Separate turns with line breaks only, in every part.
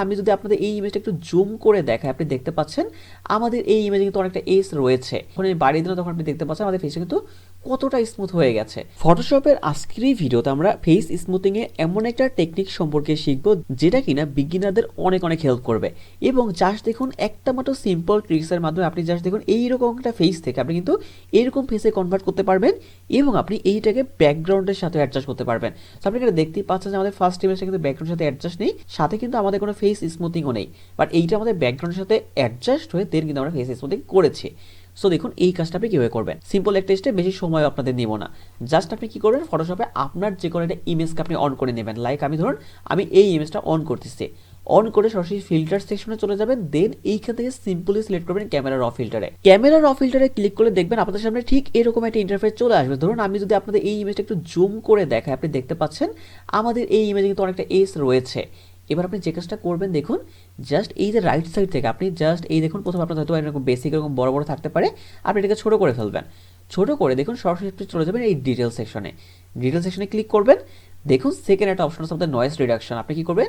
আমি যদি আপনাদের এই ইমেজটা একটু জুম করে দেখাই, আপনি দেখতে পাচ্ছেন আমাদের এই ইমেজে কিন্তু অনেকটা এজ রয়েছে। যখন আমি বাড়িয়ে দিলাম তখন আপনি দেখতে পাচ্ছেন আমাদের ফেসটা কিন্তু কতটা স্মুথ হয়ে গেছে। ফটোশপের আজকের এই ভিডিওতে আমরা ফেস স্মুথিং এ এমন একটা টেকনিক সম্পর্কে শিখবো যেটা কিনা বিগিনারদের অনেক অনেক হেল্প করবে। এবং জাস্ট দেখুন একটা মাত্র সিম্পল ট্রিক্সের মাধ্যমে আপনি জাস্ট দেখুন এইরকম একটা ফেস থেকে আপনি কিন্তু এরকম ফেসে কনভার্ট করতে পারবেন এবং আপনি এইটাকে ব্যাকগ্রাউন্ডের সাথে অ্যাডজাস্ট করতে পারবেন। তো আপনি এখানে দেখতেই পাচ্ছেন যে আমাদের ফার্স্ট ইমেজটা কিন্তু ব্যাকগ্রাউন্ডের সাথে অ্যাডজাস্ট নেই, সাথে কিন্তু আমাদের কোনো ফেস স্মুথিংও নেই, বাট এইটা আমাদের ব্যাকগ্রাউন্ডের সাথে অ্যাডজাস্ট হয়ে দেন কিন্তু আমরা ফেস স্মুথিং করেছি। সো দেখুন এই কাজটা আপনি কীভাবে করবেন। সিম্পল একটা স্টেপ, বেশি সময় আপনাদের নেব না। জাস্ট আপনি কী করবেন, ফটোশপে আপনার যে কোনো একটা ইমেজকে আপনি অন করে নেবেন। লাইক আমি ধরুন আমি এই ইমেজটা অন করতেছি, অন করে সরাসরি ফিল্টার সেকশনে চলে যাবেন। দেন এইখান থেকে সিম্পলি সিলেক্ট করবেন ক্যামেরা র ফিল্টারে। ক্যামেরা র ফিল্টারে ক্লিক করলে দেখবেন আপনাদের সামনে ঠিক এরকম একটা ইন্টারফেস চলে আসবে। ধরুন আমি যদি আপনাদের এই ইমেজটা একটু জুম করে দেখাই, আপনি দেখতে পাচ্ছেন আমাদের এই ইমেজে কিন্তু অনেকটা এজ রয়েছে। এবার আপনি যে কাজটা করবেন দেখুন, জাস্ট এই যে রাইট সাইড থেকে আপনি জাস্ট এই দেখুন, প্রথমে আপনার হয়তো এরকম বেসিক এরকম বড় বড় থাকতে পারে, আপনি এটাকে ছোটো করে ফেলবেন। ছোটো করে দেখুন সরাসরি আপনি চলে যাবেন এই ডিটেল সেকশনে। ডিটেল সেকশনে ক্লিক করবেন, দেখুন সেকেন্ড একটা অপশন আছে আমাদের নয়েজ রিডাকশন। আপনি কি করবেন,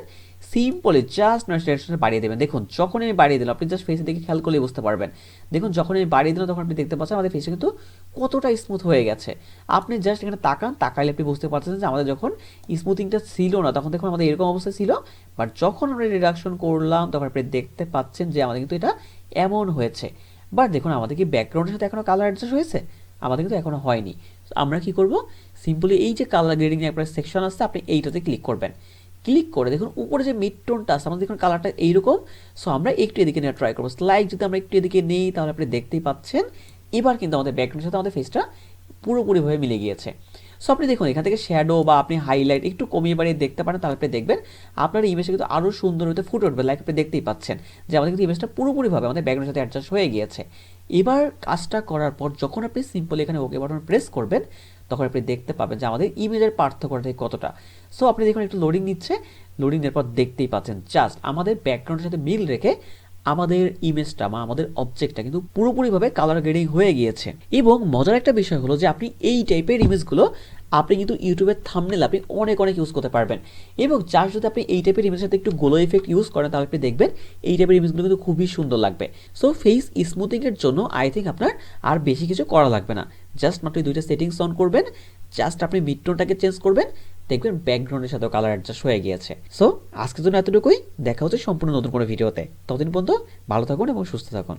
সিম্পলি জাস্ট নয়েজ রিডাকশনটা বাড়িয়ে দেবেন। দেখুন যখন আমি বাড়িয়ে দিলাম, আপনি জাস্ট ফেসের দিকে খেয়াল করলে বুঝতে পারবেন। দেখুন যখন আমি বাড়িয়ে দিলাম তখন আপনি দেখতে পাচ্ছেন আমাদের ফেসটা কিন্তু কতটা স্মুথ হয়ে গেছে। আপনি জাস্ট এখানে তাকান, তাকাইলে আপনি বুঝতে পারছেন যে আমাদের যখন স্মুথিংটা ছিল না তখন দেখুন আমাদের এরকম অবস্থা ছিল, বাট যখন আমরা রিডাকশন করলাম তখন আপনি দেখতে পাচ্ছেন যে আমাদের কিন্তু এটা এমন হয়েছে। বাট দেখুন আমাদের কি ব্যাকগ্রাউন্ডের সাথে এখনও কালার অ্যাডজাস্ট হয়েছে? আমাদের কিন্তু এখনও হয়নি। আমরা কি করব, সিম্পলি এই যে কালার গ্রেডিং এর একটা সেকশন আছে আপনি এইটাতে ক্লিক করবেন। ক্লিক করে দেখুন উপরে যে মিড টোনটা আছে, আমাদের দেখুন কালারটা এইরকম। সো আমরা একটু এদিকে নিয়ে ট্রাই করবো। লাইক যদি আমরা একটু এদিকে নিই তাহলে আপনি দেখতেই পাচ্ছেন এবার কিন্তু আমাদের ব্যাকগ্রাউন্ডের সাথে আমাদের ফেসটা পুরোপুরিভাবে মিলে গিয়েছে। সো আপনি দেখুন এখান থেকে শ্যাডো বা আপনি হাইলাইট একটু কমিয়ে বাড়িয়ে দেখতে পারেন, তাহলে আপনি দেখবেন আপনার ইমেজটা কিন্তু আরও সুন্দর হতে ফুটে উঠবে। লাইক আপনি দেখতেই পাচ্ছেন যে আমাদের কিন্তু ইমেজটা পুরোপুরিভাবে আমাদের ব্যাকগ্রাউন্ডের সাথে অ্যাডজাস্ট হয়ে গিয়েছে। এবার কাজটা করার পর যখন আপনি সিম্পলি এখানে ওকে বাটন প্রেস করবেন তখন আপনি দেখতে পাবেন যে আমাদের ইমেজের পার্থক্যটা কতটা। সো আপনি দেখুন একটু লোডিং নিচ্ছে, লোডিং নেওয়ার পর দেখতেই পাচ্ছেন জাস্ট আমাদের ব্যাকগ্রাউন্ডের সাথে মিল রেখে আমাদের ইমেজটা বা আমাদের অবজেক্টটা কিন্তু পুরোপুরিভাবে কালার গ্রেডিং হয়ে গিয়েছে। এবং মজার একটা বিষয় হলো যে আপনি এই টাইপের ইমেজগুলো আপনি কিন্তু ইউটিউবের থাম্বনেল আপনি অনেক অনেক ইউজ করতে পারবেন। এবং যার যদি আপনি এই টাইপের ইমেজের সাথে একটু গ্লো ইফেক্ট ইউজ করেন তাহলে আপনি দেখবেন এই টাইপের ইমেজগুলো কিন্তু খুবই সুন্দর লাগবে। সো ফেস স্মুথিংয়ের জন্য আই থিঙ্ক আপনার আর বেশি কিছু করা লাগবে না। জাস্ট মাত্র দুইটা সেটিংস অন করবেন, জাস্ট আপনি মিড টোনটাকে চেঞ্জ করবেন, দেখবেন ব্যাকগ্রাউন্ডের সাথেও কালার অ্যাডজাস্ট হয়ে গিয়েছে। সো আজকের জন্য এতটুকুই, দেখা হচ্ছে সম্পূর্ণ নতুন কোনো ভিডিওতে। ততদিন পর্যন্ত ভালো থাকুন এবং সুস্থ থাকুন।